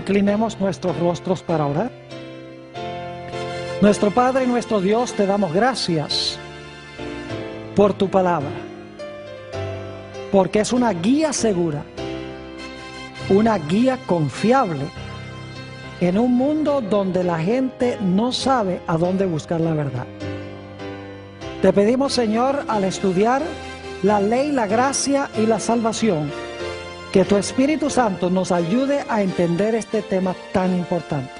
Inclinemos nuestros rostros para orar. Nuestro Padre y nuestro Dios, te damos gracias por tu palabra, porque es una guía segura, una guía confiable en un mundo donde la gente no sabe a dónde buscar la verdad. Te pedimos, Señor, al estudiar la ley, la gracia y la salvación, que tu Espíritu Santo nos ayude a entender este tema tan importante.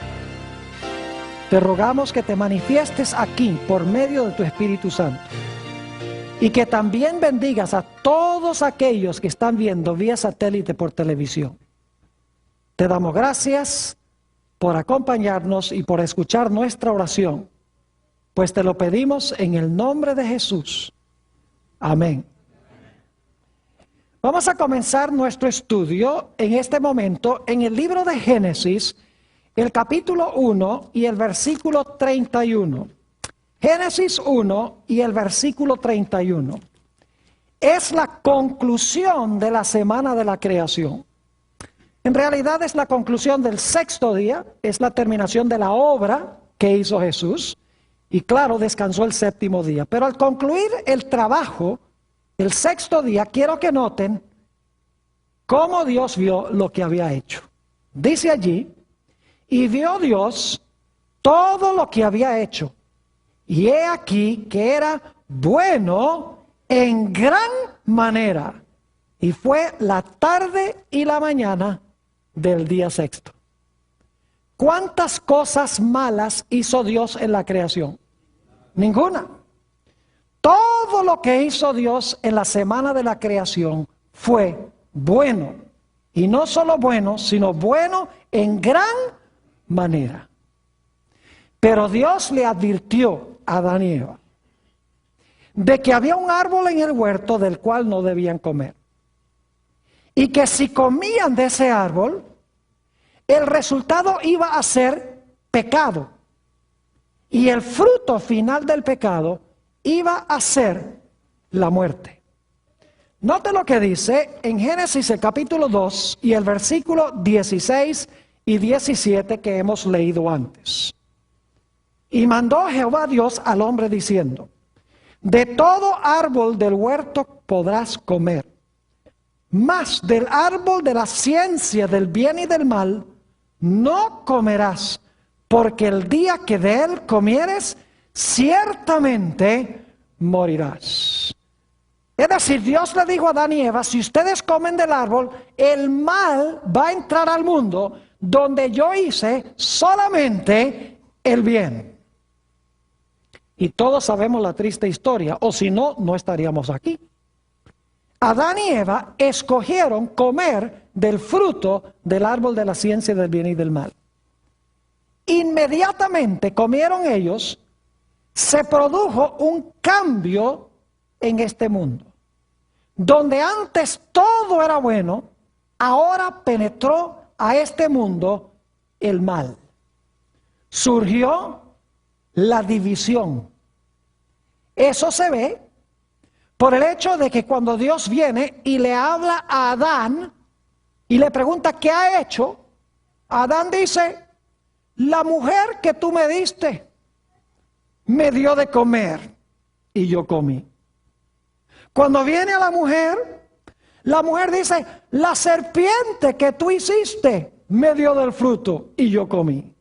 Te rogamos que te manifiestes aquí por medio de tu Espíritu Santo y que también bendigas a todos aquellos que están viendo vía satélite por televisión. Te damos gracias por acompañarnos y por escuchar nuestra oración, pues te lo pedimos en el nombre de Jesús. Amén. Vamos a comenzar nuestro estudio en este momento en el libro de Génesis, el capítulo 1 y el versículo 31. Génesis 1 y el versículo 31. Es la conclusión de la semana de la creación. En realidad es la conclusión del sexto día, es la terminación de la obra que hizo Jesús. Y claro, descansó el séptimo día. Pero al concluir el trabajo, el sexto día, quiero que noten cómo Dios vio lo que había hecho. Dice allí, y vio Dios todo lo que había hecho, y he aquí que era bueno en gran manera. Y fue la tarde y la mañana del día sexto. ¿Cuántas cosas malas hizo Dios en la creación? Ninguna. Todo lo que hizo Dios en la semana de la creación fue bueno. Y no solo bueno, sino bueno en gran manera. Pero Dios le advirtió a Adán y Eva de que había un árbol en el huerto del cual no debían comer. Y que si comían de ese árbol, el resultado iba a ser pecado. Y el fruto final del pecado iba a ser la muerte. Note lo que dice en Génesis el capítulo 2 y el versículo 16 y 17 que hemos leído antes. Y mandó Jehová Dios al hombre diciendo, de todo árbol del huerto podrás comer, mas del árbol de la ciencia del bien y del mal no comerás, porque el día que de él comieres, ciertamente morirás. Es decir, Dios le dijo a Adán y Eva, si ustedes comen del árbol, el mal va a entrar al mundo donde yo hice solamente el bien. Y todos sabemos la triste historia, o si no, no estaríamos aquí. Adán y Eva escogieron comer del fruto del árbol de la ciencia del bien y del mal. Inmediatamente comieron ellos, se produjo un cambio en este mundo. Donde antes todo era bueno, ahora penetró a este mundo el mal. Surgió la división. Eso se ve por el hecho de que cuando Dios viene y le habla a Adán y le pregunta ¿qué ha hecho? Adán dice, la mujer que tú me diste me dio de comer y yo comí. Cuando viene a la mujer dice, la serpiente que tú hiciste me dio del fruto y yo comí.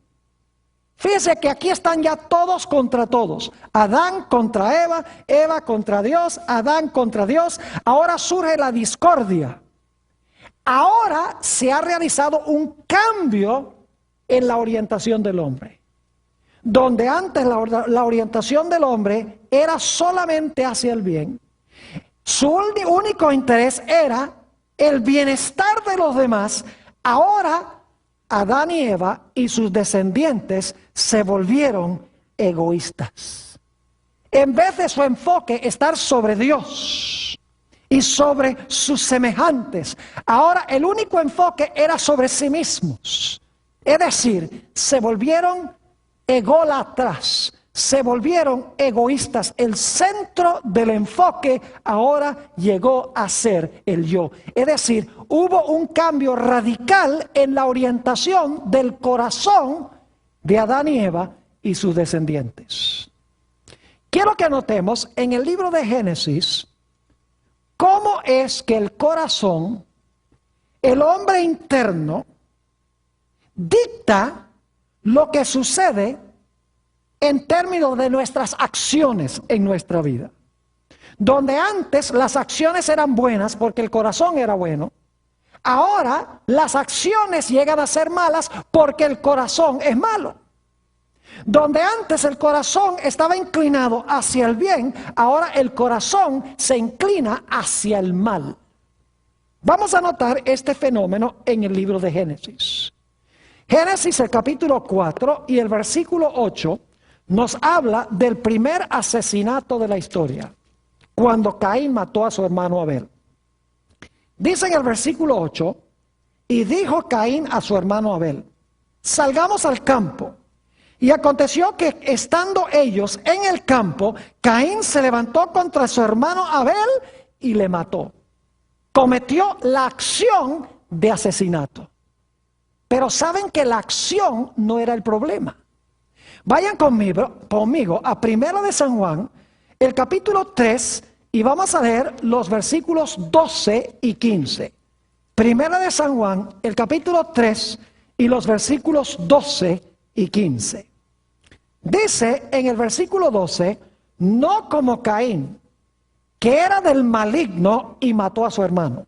Fíjese que aquí están ya todos contra todos. Adán contra Eva, Eva contra Dios, Adán contra Dios. Ahora surge la discordia. Ahora se ha realizado un cambio en la orientación del hombre. Donde antes la orientación del hombre era solamente hacia el bien. Su único interés era el bienestar de los demás. Ahora Adán y Eva y sus descendientes se volvieron egoístas. En vez de su enfoque estar sobre Dios y sobre sus semejantes, ahora el único enfoque era sobre sí mismos. Es decir, se volvieron ególatras, se volvieron egoístas. El centro del enfoque ahora llegó a ser el yo. Es decir, hubo un cambio radical en la orientación del corazón de Adán y Eva y sus descendientes. Quiero que notemos en el libro de Génesis cómo es que el corazón, el hombre interno, dicta lo que sucede en términos de nuestras acciones en nuestra vida. Donde antes las acciones eran buenas porque el corazón era bueno, ahora las acciones llegan a ser malas porque el corazón es malo. Donde antes el corazón estaba inclinado hacia el bien, ahora el corazón se inclina hacia el mal. Vamos a notar este fenómeno en el libro de Génesis. Génesis, el capítulo 4 y el versículo 8 nos habla del primer asesinato de la historia, cuando Caín mató a su hermano Abel. Dice en el versículo 8, y dijo Caín a su hermano Abel, salgamos al campo. Y aconteció que estando ellos en el campo, Caín se levantó contra su hermano Abel y le mató. Cometió la acción de asesinato. Pero saben que la acción no era el problema. Vayan conmigo a 1 de San Juan, el capítulo 3, y vamos a leer los versículos 12 y 15. 1 de San Juan, el capítulo 3, y los versículos 12 y 15. Dice en el versículo 12, no como Caín, que era del maligno y mató a su hermano.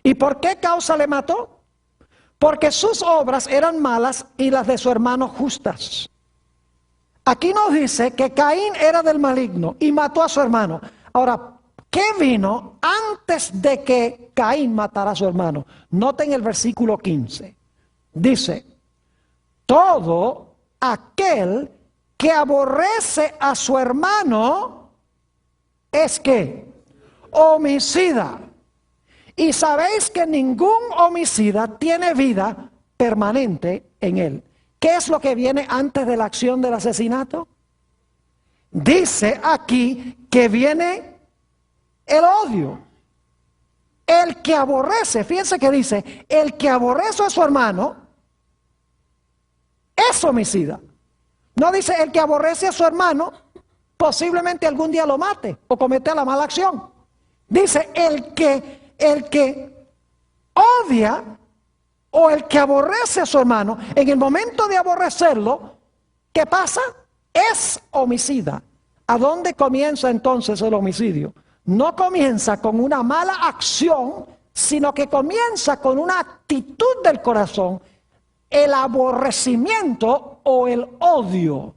¿Y por qué causa le mató? Porque sus obras eran malas y las de su hermano justas. Aquí nos dice que Caín era del maligno y mató a su hermano. Ahora, ¿qué vino antes de que Caín matara a su hermano? Noten el versículo 15. Dice, todo aquel que aborrece a su hermano es que homicida. Y sabéis que ningún homicida tiene vida permanente en él. ¿Qué es lo que viene antes de la acción del asesinato? Dice aquí que viene el odio. El que aborrece, fíjense que dice, el que aborrece a su hermano es homicida. No dice el que aborrece a su hermano, posiblemente algún día lo mate o cometa la mala acción. Dice el que odia o el que aborrece a su hermano, en el momento de aborrecerlo, ¿qué pasa? Es homicida. ¿A dónde comienza entonces el homicidio? No comienza con una mala acción, sino que comienza con una actitud del corazón, el aborrecimiento o el odio.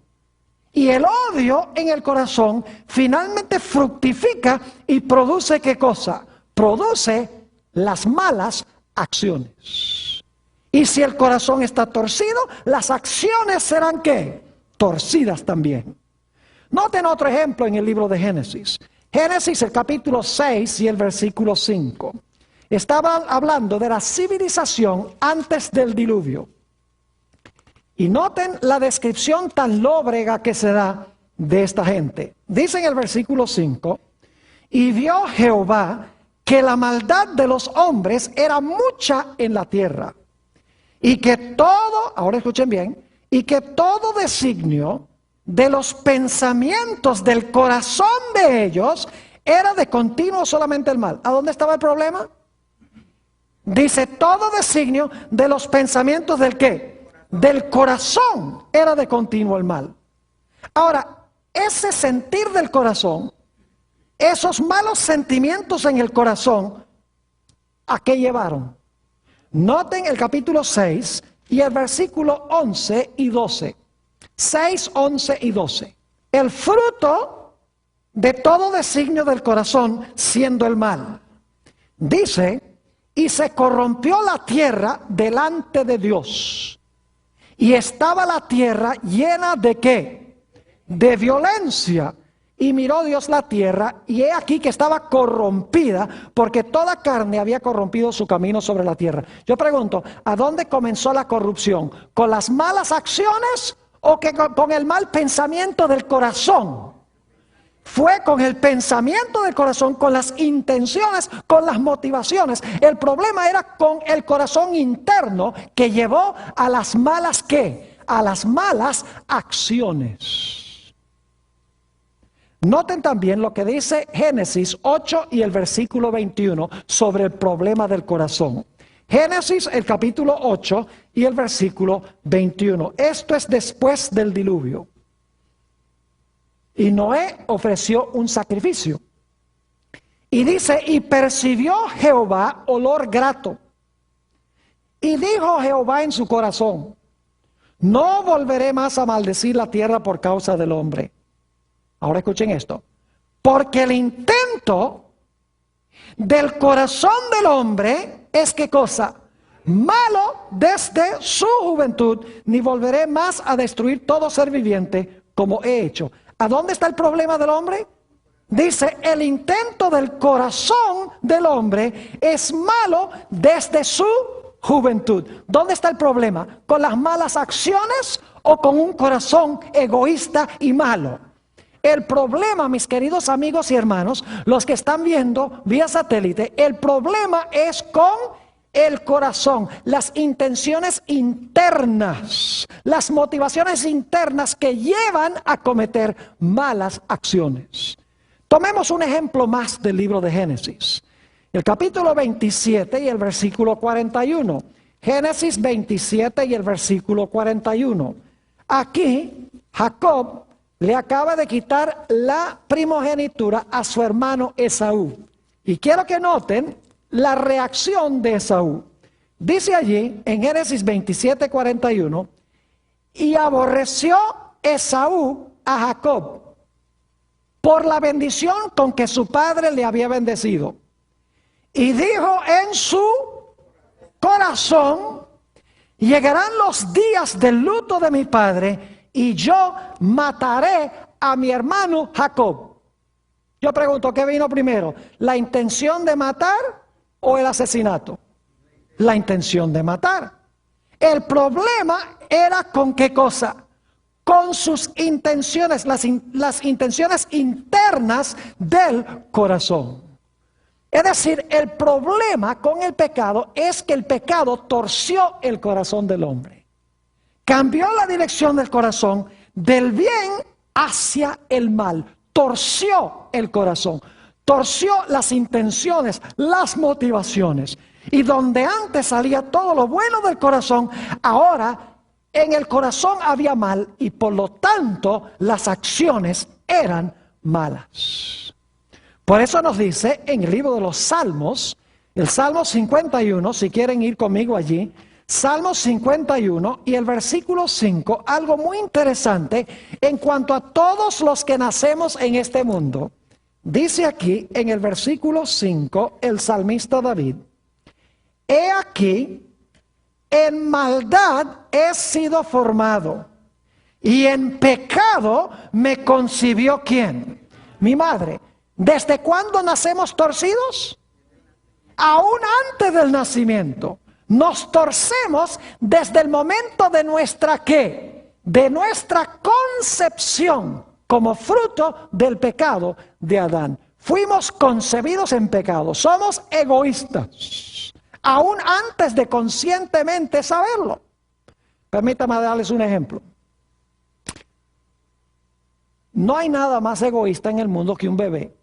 Y el odio en el corazón finalmente fructifica y produce ¿qué cosa? Produce las malas acciones. Y si el corazón está torcido, las acciones serán ¿qué? Torcidas también. Noten otro ejemplo en el libro de Génesis. Génesis, el capítulo 6 y el versículo 5. Estaba hablando de la civilización antes del diluvio. Y noten la descripción tan lóbrega que se da de esta gente. Dice en el versículo 5, y vio Jehová que la maldad de los hombres era mucha en la tierra, y que todo, ahora escuchen bien, y que todo designio de los pensamientos del corazón de ellos era de continuo solamente el mal. ¿A dónde estaba el problema? Dice, todo designio de los pensamientos del ¿qué? Del corazón era de continuo el mal. Ahora, ese sentir del corazón, esos malos sentimientos en el corazón, ¿a qué llevaron? Noten el capítulo 6 y el versículo 11 y 12. 6, 11 y 12. El fruto de todo designio del corazón siendo el mal. Dice, y se corrompió la tierra delante de Dios. Y estaba la tierra llena de ¿qué? De violencia. Y miró Dios la tierra, y he aquí que estaba corrompida, porque toda carne había corrompido su camino sobre la tierra. Yo pregunto, ¿a dónde comenzó la corrupción? ¿Con las malas acciones o que con el mal pensamiento del corazón. Fue con el pensamiento del corazón, con las intenciones, con las motivaciones. El problema era con el corazón interno que llevó a las malas ¿qué? A las malas acciones. Noten también lo que dice Génesis 8 y el versículo 21 sobre el problema del corazón. Génesis el capítulo 8 y el versículo 21. Esto es después del diluvio. Y Noé ofreció un sacrificio. Y dice, y percibió Jehová olor grato. Y dijo Jehová en su corazón, no volveré más a maldecir la tierra por causa del hombre. Ahora escuchen esto. Porque el intento del corazón del hombre es ¿qué cosa? Malo desde su juventud, ni volveré más a destruir todo ser viviente como he hecho. ¿A dónde está el problema del hombre? Dice, el intento del corazón del hombre es malo desde su juventud. ¿Dónde está el problema? ¿Con las malas acciones o con un corazón egoísta y malo? El problema, mis queridos amigos y hermanos, los que están viendo vía satélite, el problema es con el corazón, las intenciones internas, las motivaciones internas que llevan a cometer malas acciones. Tomemos un ejemplo más del libro de Génesis. El capítulo 27 y el versículo 41. Génesis 27 y el versículo 41. Aquí Jacob le acaba de quitar la primogenitura a su hermano Esaú. Y quiero que noten la reacción de Esaú. Dice allí en Génesis 27, 41, y aborreció Esaú a Jacob por la bendición con que su padre le había bendecido. Y dijo en su corazón, llegarán los días del luto de mi padre y yo mataré a mi hermano Jacob. Yo pregunto, ¿qué vino primero? ¿La intención de matar o el asesinato? La intención de matar. El problema era con qué cosa, con sus intenciones, las intenciones internas del corazón. Es decir, el problema con el pecado es que el pecado torció el corazón del hombre. Cambió la dirección del corazón del bien hacia el mal. Torció el corazón. Torció las intenciones, las motivaciones. Y donde antes salía todo lo bueno del corazón, ahora en el corazón había mal y por lo tanto las acciones eran malas. Por eso nos dice en el libro de los Salmos, el Salmo 51, si quieren ir conmigo allí, Salmo 51 y el versículo 5, algo muy interesante en cuanto a todos los que nacemos en este mundo. Dice aquí en el versículo 5 el salmista David, he aquí, en maldad he sido formado, y en pecado me concibió ¿quién? Mi madre. ¿Desde cuándo nacemos torcidos? Aún antes del nacimiento. Nos torcemos desde el momento de nuestra ¿qué? De nuestra concepción como fruto del pecado de Adán. Fuimos concebidos en pecado. Somos egoístas. Aún antes de conscientemente saberlo. Permítame darles un ejemplo. No hay nada más egoísta en el mundo que un bebé.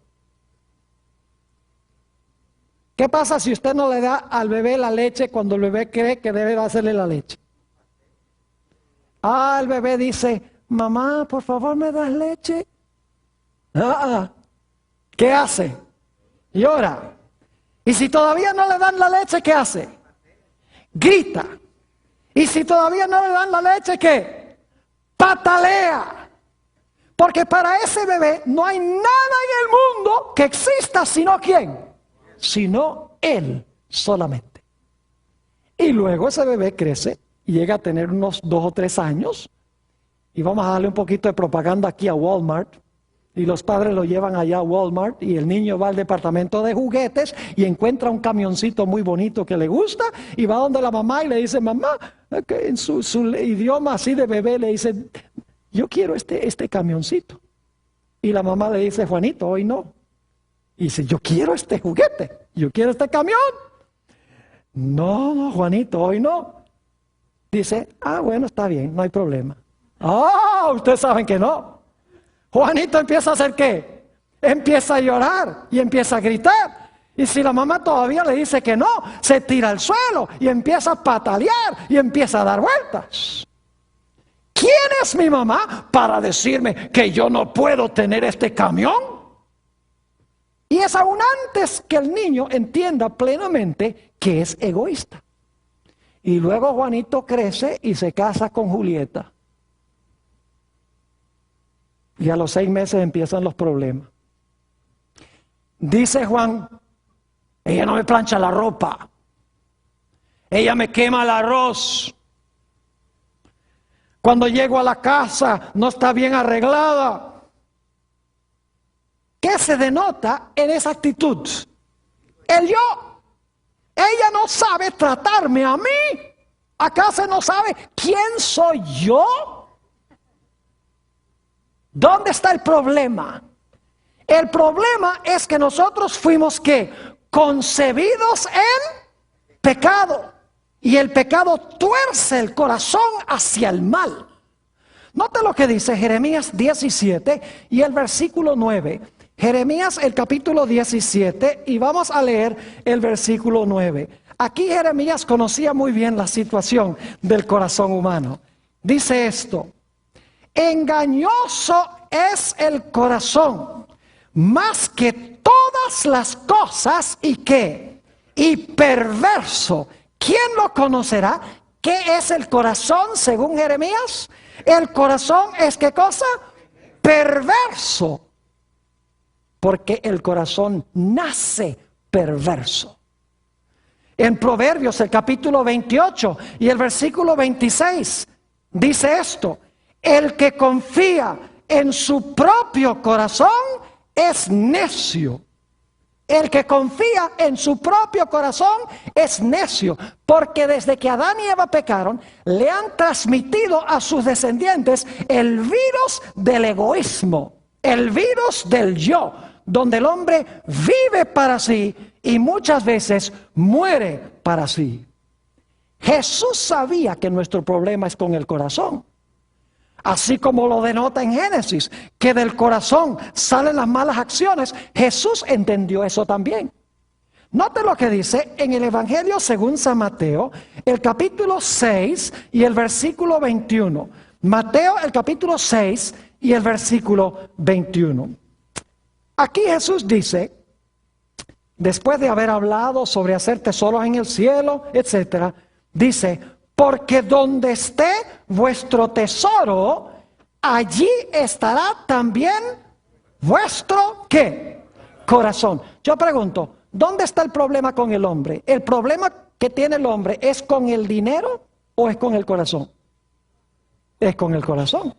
¿Qué pasa si usted no le da al bebé la leche cuando el bebé cree que debe hacerle la leche? El bebé dice, mamá, por favor, ¿me das leche? ¿Qué hace? Llora. Y si todavía no le dan la leche, ¿qué hace? Grita. Y si todavía no le dan la leche, ¿qué? Patalea. Porque para ese bebé no hay nada en el mundo que exista sino ¿quién? Sino él solamente. Y luego ese bebé crece y llega a tener unos 2 o 3 años. Y vamos a darle un poquito de propaganda aquí a Walmart. Y los padres lo llevan allá a Walmart y el niño va al departamento de juguetes y encuentra un camioncito muy bonito que le gusta y va donde la mamá y le dice, mamá, que en su idioma así de bebé le dice, yo quiero este camioncito. Y la mamá le dice, Juanito, hoy no. Y dice, yo quiero este juguete, yo quiero este camión. No, Juanito, hoy no. Dice, bueno, está bien, no hay problema. Ustedes saben que no. Juanito empieza a hacer ¿qué? Empieza a llorar y empieza a gritar. Y si la mamá todavía le dice que no, se tira al suelo y empieza a patalear y empieza a dar vueltas. ¿Quién es mi mamá para decirme que yo no puedo tener este camión? Y es aún antes que el niño entienda plenamente que es egoísta. Y luego Juanito crece y se casa con Julieta. Y a los 6 meses empiezan los problemas. Dice Juan, ella no me plancha la ropa. Ella me quema el arroz. Cuando llego a la casa no está bien arreglada. ¿Qué se denota en esa actitud? El yo. Ella no sabe tratarme a mí. ¿Acaso no sabe quién soy yo? ¿Dónde está el problema? El problema es que nosotros fuimos ¿qué? Concebidos en pecado. Y el pecado tuerce el corazón hacia el mal. Note lo que dice Jeremías 17 y el versículo 9. Jeremías el capítulo 17 y vamos a leer el versículo 9. Aquí Jeremías conocía muy bien la situación del corazón humano. Dice esto: engañoso es el corazón, más que todas las cosas, ¿y qué? Y perverso. ¿Quién lo conocerá? ¿Qué es el corazón según Jeremías? El corazón es ¿qué cosa? Perverso. Porque el corazón nace perverso. En Proverbios el capítulo 28 y el versículo 26 dice esto: el que confía en su propio corazón es necio. El que confía en su propio corazón es necio, porque desde que Adán y Eva pecaron, le han transmitido a sus descendientes el virus del egoísmo, el virus del yo, donde el hombre vive para sí y muchas veces muere para sí. Jesús sabía que nuestro problema es con el corazón. Así como lo denota en Génesis, que del corazón salen las malas acciones, Jesús entendió eso también. Note lo que dice en el Evangelio según San Mateo, el capítulo 6 y el versículo 21. Mateo, el capítulo 6 y el versículo 21. Aquí Jesús dice, después de haber hablado sobre hacer tesoros en el cielo, etc., dice: porque donde esté vuestro tesoro, allí estará también vuestro ¿qué? Corazón. Yo pregunto, ¿dónde está el problema con el hombre? ¿El problema que tiene el hombre es con el dinero o es con el corazón? Es con el corazón.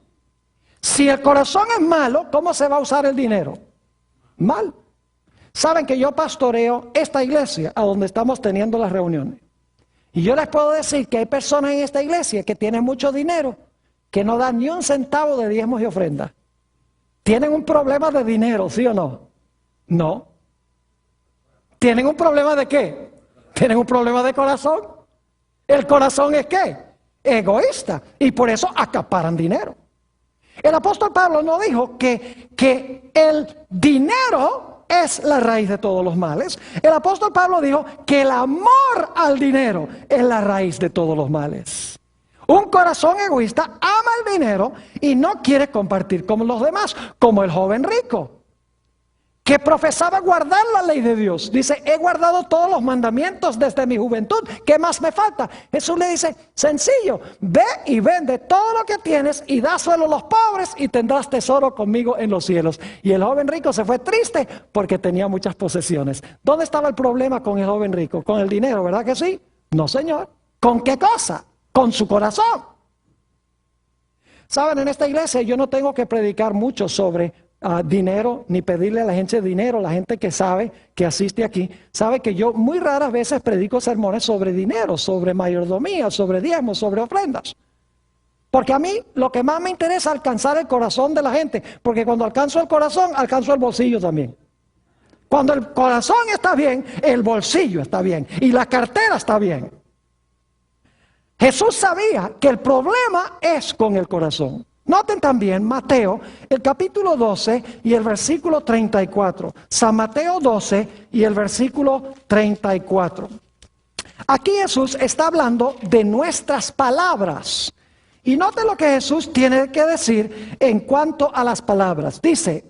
Si el corazón es malo, ¿cómo se va a usar el dinero? Mal. Saben que yo pastoreo esta iglesia a donde estamos teniendo las reuniones. Y yo les puedo decir que hay personas en esta iglesia que tienen mucho dinero, que no dan ni un centavo de diezmos y ofrendas. ¿Tienen un problema de dinero, sí o no? No. ¿Tienen un problema de qué? ¿Tienen un problema de corazón? ¿El corazón es qué? Egoísta. Y por eso acaparan dinero. El apóstol Pablo no dijo que el dinero es la raíz de todos los males. El apóstol Pablo dijo que el amor al dinero es la raíz de todos los males. Un corazón egoísta ama el dinero y no quiere compartir con los demás, como el joven rico, que profesaba guardar la ley de Dios. Dice: he guardado todos los mandamientos desde mi juventud, ¿qué más me falta? Jesús le dice: sencillo, ve y vende todo lo que tienes y dáselo a los pobres y tendrás tesoro conmigo en los cielos. Y el joven rico se fue triste porque tenía muchas posesiones. ¿Dónde estaba el problema con el joven rico? Con el dinero, ¿verdad que sí? No, señor. ¿Con qué cosa? Con su corazón. Saben, en esta iglesia yo no tengo que predicar mucho sobre dinero, ni pedirle a la gente dinero. La gente que sabe, que asiste aquí, sabe que yo muy raras veces predico sermones sobre dinero, sobre mayordomía, sobre diezmos, sobre ofrendas. Porque a mí lo que más me interesa es alcanzar el corazón de la gente, porque cuando alcanzo el corazón, alcanzo el bolsillo también. Cuando el corazón está bien, el bolsillo está bien y la cartera está bien. Jesús sabía que el problema es con el corazón. Noten también Mateo, el capítulo 12 y el versículo 34. San Mateo 12 y el versículo 34. Aquí Jesús está hablando de nuestras palabras. Y noten lo que Jesús tiene que decir en cuanto a las palabras. Dice,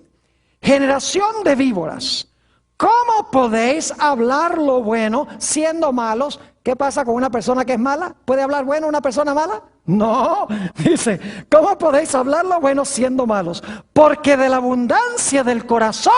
generación de víboras, ¿cómo podéis hablar lo bueno siendo malos? ¿Qué pasa con una persona que es mala? ¿Puede hablar bueno una persona mala? No, dice, ¿cómo podéis hablar lo bueno siendo malos? Porque de la abundancia del corazón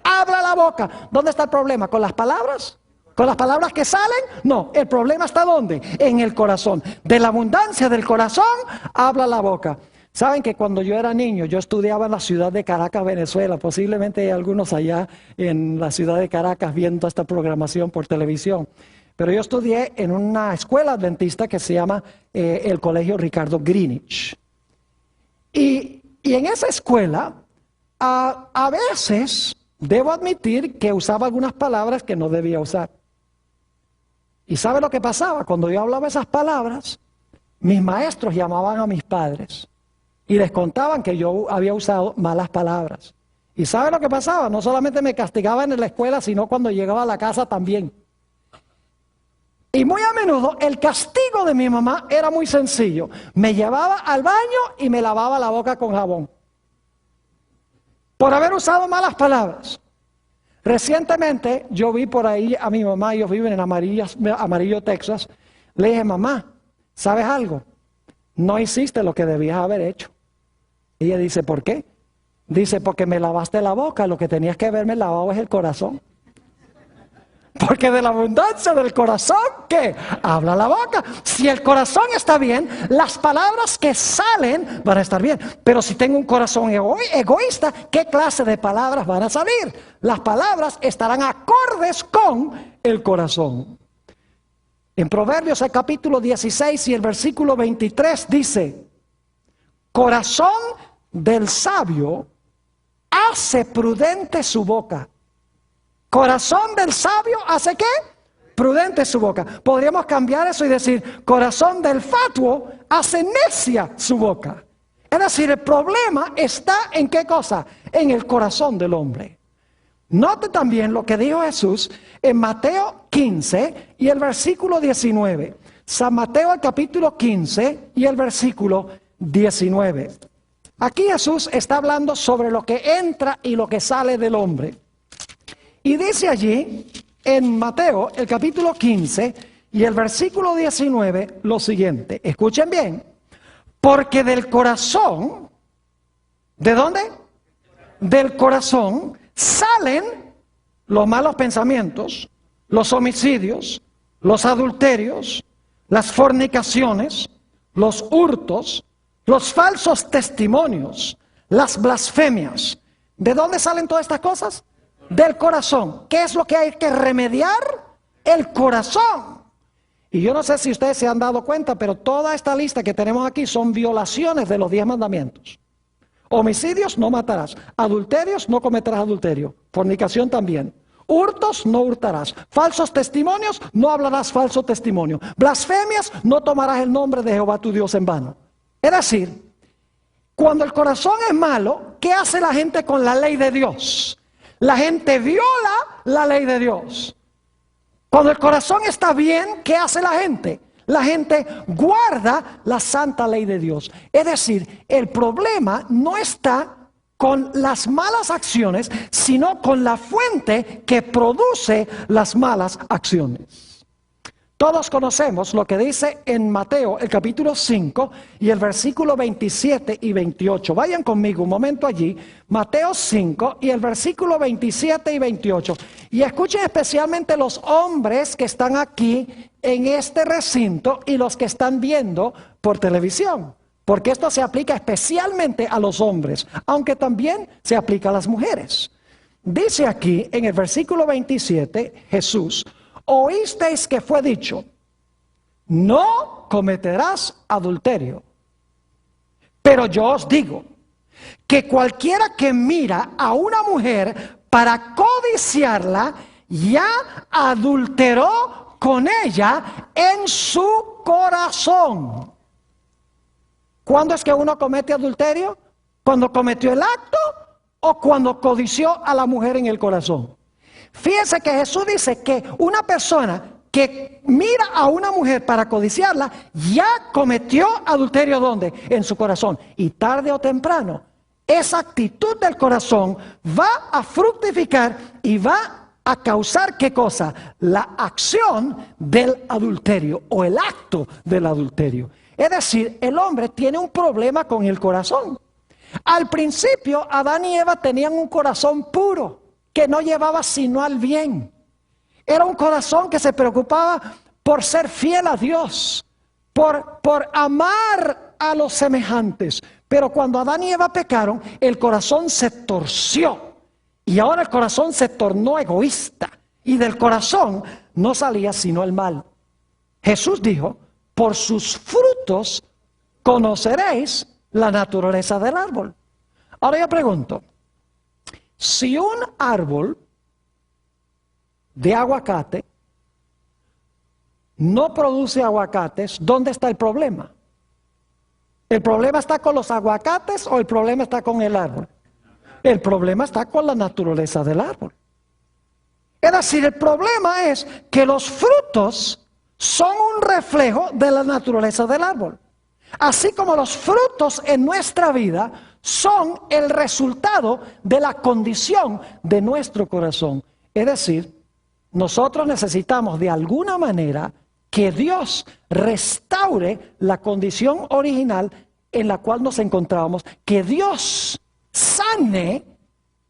habla la boca. ¿Dónde está el problema? ¿Con las palabras? ¿Con las palabras que salen? No, el problema está ¿dónde? En el corazón. De la abundancia del corazón habla la boca. Saben que cuando yo era niño, yo estudiaba en la ciudad de Caracas, Venezuela. Posiblemente hay algunos allá en la ciudad de Caracas viendo esta programación por televisión. Pero yo estudié en una escuela adventista que se llama el Colegio Ricardo Greenwich. Y en esa escuela, a veces, debo admitir que usaba algunas palabras que no debía usar. ¿Y sabe lo que pasaba? Cuando yo hablaba esas palabras, mis maestros llamaban a mis padres y les contaban que yo había usado malas palabras. ¿Y sabe lo que pasaba? No solamente me castigaban en la escuela, sino cuando llegaba a la casa también. Y muy a menudo el castigo de mi mamá era muy sencillo. Me llevaba al baño y me lavaba la boca con jabón. Por haber usado malas palabras. Recientemente yo vi por ahí a mi mamá, ellos viven en Amarillo, Texas. Le dije, mamá, ¿sabes algo? No hiciste lo que debías haber hecho. Ella dice, ¿por qué? Dice, porque me lavaste la boca, lo que tenías que haberme lavado es el corazón. Porque de la abundancia del corazón, ¿qué? Habla la boca. Si el corazón está bien, las palabras que salen van a estar bien. Pero si tengo un corazón egoísta, ¿qué clase de palabras van a salir? Las palabras estarán acordes con el corazón. En Proverbios, el capítulo 16 y el versículo 23 dice, corazón del sabio hace prudente su boca. Corazón del sabio hace ¿qué? Prudente su boca. Podríamos cambiar eso y decir, corazón del fatuo hace necia su boca. Es decir, el problema está en ¿qué cosa? En el corazón del hombre. Note también lo que dijo Jesús en Mateo 15 y el versículo 19. San Mateo el capítulo 15 y el versículo 19. Aquí Jesús está hablando sobre lo que entra y lo que sale del hombre. Y dice allí, en Mateo, el capítulo 15 y el versículo 19, lo siguiente. Escuchen bien. Porque del corazón, ¿de dónde? Del corazón salen los malos pensamientos, los homicidios, los adulterios, las fornicaciones, los hurtos, los falsos testimonios, las blasfemias. ¿De dónde salen todas estas cosas? Del corazón. ¿Qué es lo que hay que remediar? El corazón. Y yo no sé si ustedes se han dado cuenta, pero toda esta lista que tenemos aquí son violaciones de los 10 mandamientos. Homicidios, no matarás. Adulterios, no cometerás adulterio. Fornicación también. Hurtos, no hurtarás. Falsos testimonios, no hablarás falso testimonio. Blasfemias, no tomarás el nombre de Jehová tu Dios en vano. Es decir, cuando el corazón es malo, ¿qué hace la gente con la ley de Dios? La gente viola la ley de Dios. Cuando el corazón está bien, ¿qué hace la gente? La gente guarda la santa ley de Dios. Es decir, el problema no está con las malas acciones, sino con la fuente que produce las malas acciones. Todos conocemos lo que dice en Mateo, el capítulo 5 y el versículo 27 y 28. Vayan conmigo un momento allí. Mateo 5 y el versículo 27 y 28. Y escuchen especialmente los hombres que están aquí en este recinto y los que están viendo por televisión. Porque esto se aplica especialmente a los hombres, aunque también se aplica a las mujeres. Dice aquí en el versículo 27, Jesús: oísteis que fue dicho, no cometerás adulterio. Pero yo os digo que cualquiera que mira a una mujer para codiciarla, ya adulteró con ella en su corazón. ¿Cuándo es que uno comete adulterio? ¿Cuando cometió el acto o cuando codició a la mujer en el corazón? Fíjense que Jesús dice que una persona que mira a una mujer para codiciarla, ya cometió adulterio. ¿Dónde? En su corazón. Y tarde o temprano, esa actitud del corazón va a fructificar y va a causar, ¿qué cosa? La acción del adulterio o el acto del adulterio. Es decir, el hombre tiene un problema con el corazón. Al principio, Adán y Eva tenían un corazón puro, que no llevaba sino al bien. Era un corazón que se preocupaba por ser fiel a Dios, por amar a los semejantes. Pero cuando Adán y Eva pecaron, el corazón se torció. Y ahora el corazón se tornó egoísta. Y del corazón no salía sino el mal. Jesús dijo, por sus frutos conoceréis la naturaleza del árbol. Ahora yo pregunto, si un árbol de aguacate no produce aguacates, ¿dónde está el problema? ¿El problema está con los aguacates o el problema está con el árbol? El problema está con la naturaleza del árbol. Es decir, el problema es que los frutos son un reflejo de la naturaleza del árbol. Así como los frutos en nuestra vida son el resultado de la condición de nuestro corazón. Es decir, nosotros necesitamos de alguna manera que Dios restaure la condición original en la cual nos encontrábamos, que Dios sane,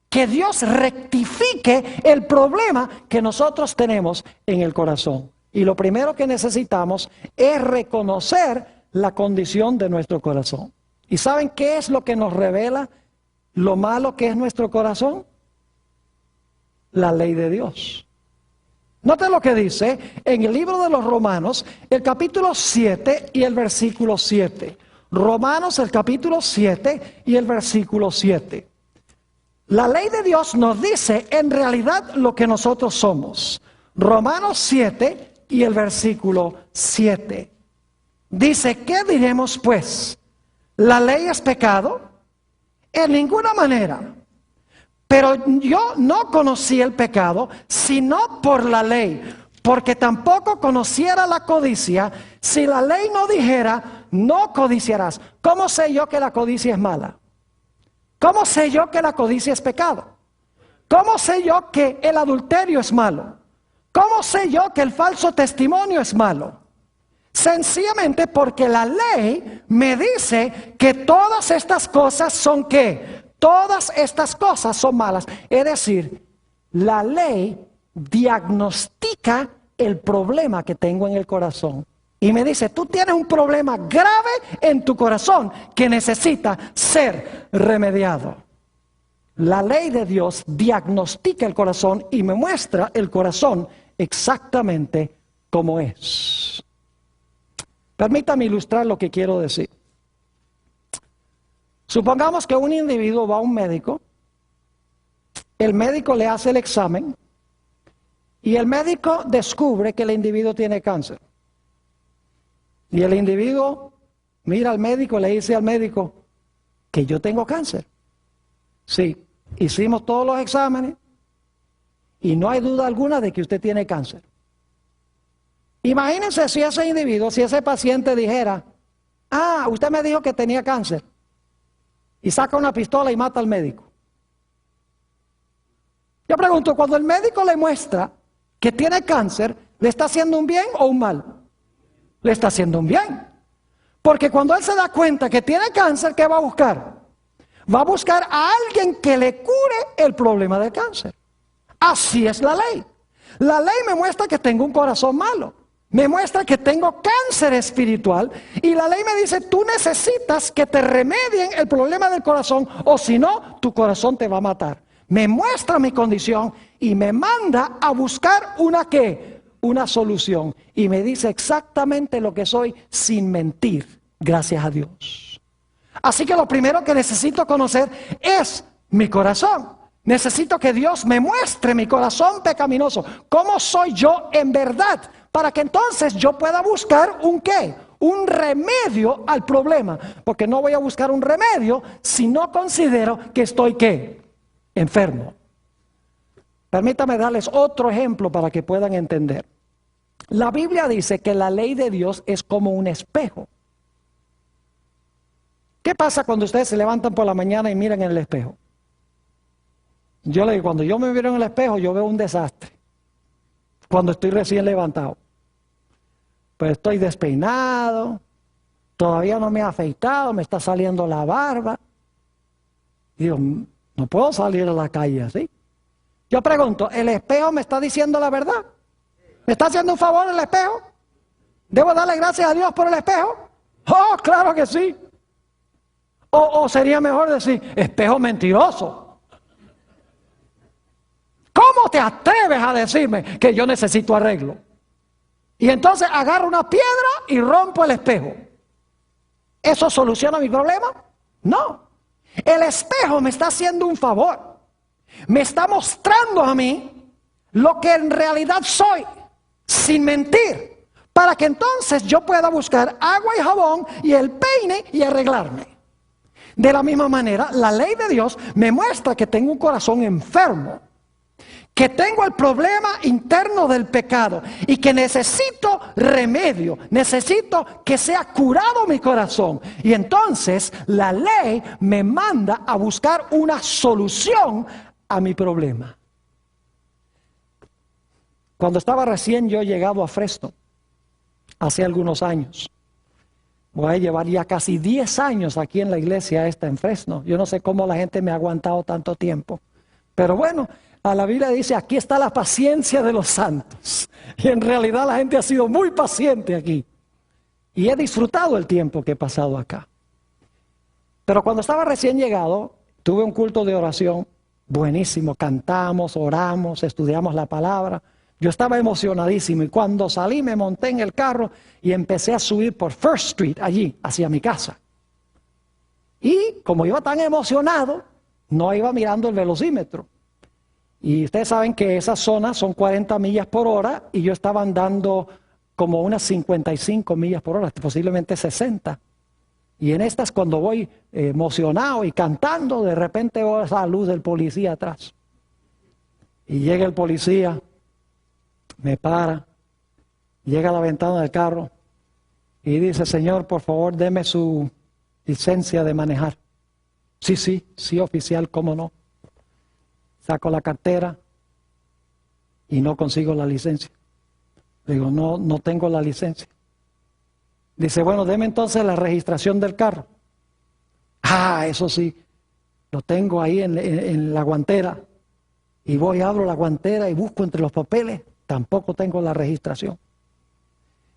que Dios rectifique el problema que nosotros tenemos en el corazón. Y lo primero que necesitamos es reconocer la condición de nuestro corazón. ¿Y saben qué es lo que nos revela lo malo que es nuestro corazón? La ley de Dios. Noten lo que dice en el libro de los Romanos, el capítulo 7 y el versículo 7. Romanos, el capítulo 7 y el versículo 7. La ley de Dios nos dice en realidad lo que nosotros somos. Romanos 7 y el versículo 7. Dice, ¿qué diremos pues? ¿La ley es pecado? En ninguna manera. Pero yo no conocí el pecado, sino por la ley, porque tampoco conociera la codicia, si la ley no dijera, no codiciarás. ¿Cómo sé yo que la codicia es mala? ¿Cómo sé yo que la codicia es pecado? ¿Cómo sé yo que el adulterio es malo? ¿Cómo sé yo que el falso testimonio es malo? Sencillamente porque la ley me dice que todas estas cosas son ¿qué? Todas estas cosas son malas. Es decir, la ley diagnostica el problema que tengo en el corazón. Y me dice, tú tienes un problema grave en tu corazón que necesita ser remediado. La ley de Dios diagnostica el corazón y me muestra el corazón exactamente como es. Permítame ilustrar lo que quiero decir. Supongamos que un individuo va a un médico, el médico le hace el examen y el médico descubre que el individuo tiene cáncer. Y el individuo mira al médico y le dice al médico que yo tengo cáncer. Sí, hicimos todos los exámenes y no hay duda alguna de que usted tiene cáncer. Imagínense si ese individuo, si ese paciente dijera, ah, usted me dijo que tenía cáncer. Y saca una pistola y mata al médico. Yo pregunto, cuando el médico le muestra que tiene cáncer, ¿le está haciendo un bien o un mal? Le está haciendo un bien. Porque cuando él se da cuenta que tiene cáncer, ¿qué va a buscar? Va a buscar a alguien que le cure el problema del cáncer. Así es la ley. La ley me muestra que tengo un corazón malo. Me muestra que tengo cáncer espiritual y la ley me dice, tú necesitas que te remedien el problema del corazón o si no, tu corazón te va a matar. Me muestra mi condición y me manda a buscar una ¿qué? Una solución. Y me dice exactamente lo que soy sin mentir, gracias a Dios. Así que lo primero que necesito conocer es mi corazón. Necesito que Dios me muestre mi corazón pecaminoso. ¿Cómo soy yo en verdad? Para que entonces yo pueda buscar un ¿qué? Un remedio al problema. Porque no voy a buscar un remedio si no considero que estoy ¿qué? Enfermo. Permítame darles otro ejemplo para que puedan entender. La Biblia dice que la ley de Dios es como un espejo. ¿Qué pasa cuando ustedes se levantan por la mañana y miran en el espejo? Yo le digo, cuando yo me miro en el espejo, yo veo un desastre. Cuando estoy recién levantado. Pues estoy despeinado, todavía no me he afeitado, me está saliendo la barba. Y digo, no puedo salir a la calle así. Yo pregunto, ¿el espejo me está diciendo la verdad? ¿Me está haciendo un favor el espejo? ¿Debo darle gracias a Dios por el espejo? ¡Oh, claro que sí! O sería mejor decir, espejo mentiroso. ¿Cómo te atreves a decirme que yo necesito arreglo? Y entonces agarro una piedra y rompo el espejo. ¿Eso soluciona mi problema? No. El espejo me está haciendo un favor. Me está mostrando a mí lo que en realidad soy, sin mentir, para que entonces yo pueda buscar agua y jabón y el peine y arreglarme. De la misma manera, la ley de Dios me muestra que tengo un corazón enfermo, que tengo el problema interno del pecado y que necesito remedio, necesito que sea curado mi corazón. Y entonces la ley me manda a buscar una solución a mi problema. Cuando estaba recién yo llegado a Fresno, hace algunos años, voy a llevar ya casi 10 años aquí en la iglesia esta en Fresno. Yo no sé cómo la gente me ha aguantado tanto tiempo, pero bueno, a la Biblia dice, aquí está la paciencia de los santos. Y en realidad la gente ha sido muy paciente aquí. Y he disfrutado el tiempo que he pasado acá. Pero cuando estaba recién llegado, tuve un culto de oración buenísimo. Cantamos, oramos, estudiamos la palabra. Yo estaba emocionadísimo y cuando salí me monté en el carro y empecé a subir por First Street allí, hacia mi casa. Y como iba tan emocionado, no iba mirando el velocímetro. Y ustedes saben que esas zonas son 40 millas por hora y yo estaba andando como unas 55 millas por hora, posiblemente 60. Y en estas cuando voy emocionado y cantando, de repente veo esa luz del policía atrás. Y llega el policía, me para, llega a la ventana del carro y dice, señor, por favor, deme su licencia de manejar. Sí, oficial, cómo no. Saco la cartera y no consigo la licencia. Digo, no tengo la licencia. Dice, bueno, deme entonces la registración del carro. Eso sí, lo tengo ahí en la guantera. Y voy, abro la guantera y busco entre los papeles. Tampoco tengo la registración.